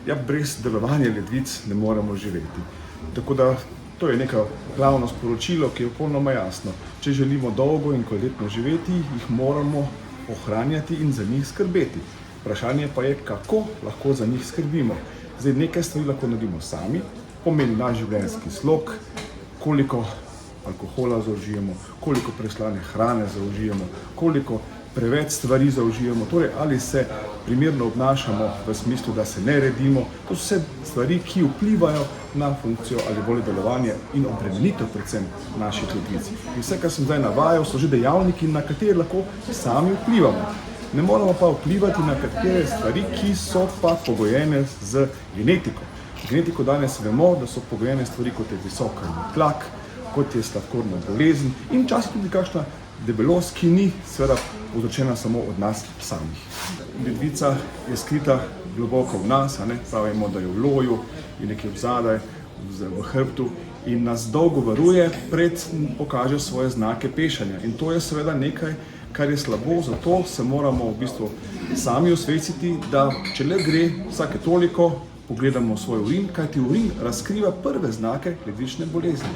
Ja, brez delovanja ledvic ne moremo živeti. Tako da to je neko glavno sporočilo, ki je popolnoma jasno. Če želimo dolgo in kvalitetno živeti, jih moramo ohranjati in za njih skrbeti. Vprašanje pa je, kako lahko za njih skrbimo. Zdaj, nekaj stvari lahko naredimo sami, pomeni naš življenjski slog, koliko alkohola zaužijemo, koliko preslane hrane zaužijemo, koliko preveč stvari zaužijemo, torej ali se primerno obnašamo v smislu, da se ne redimo. To so vse stvari, ki vplivajo na funkcijo ali bolje delovanje in obremenitev predvsem naših ledvic. In vse, kar sem zdaj navajal, so že dejavniki, na katere lahko sami vplivamo. Ne moramo pa vplivati na katere stvari, ki so pa pogojene z genetiko. Genetiko danes vemo, da so pogojene stvari, kot je visok krvni tlak, kot je sladkorna bolezen in včasih tudi kakšna debelost, ki ni seveda povzročena samo od nas samih. Ledvica je skrita globoko v nas, pravimo, da je v loju in nekje vzadaj, v hrbtu in nas dolgo varuje, pred pokaže svoje znake pešanja. In to je seveda nekaj, kar je slabo, zato se moramo v bistvu sami osvestiti, da če le gre vsake toliko, pogledamo svoj urin, kajti urin razkriva prve znake ledvične bolezni.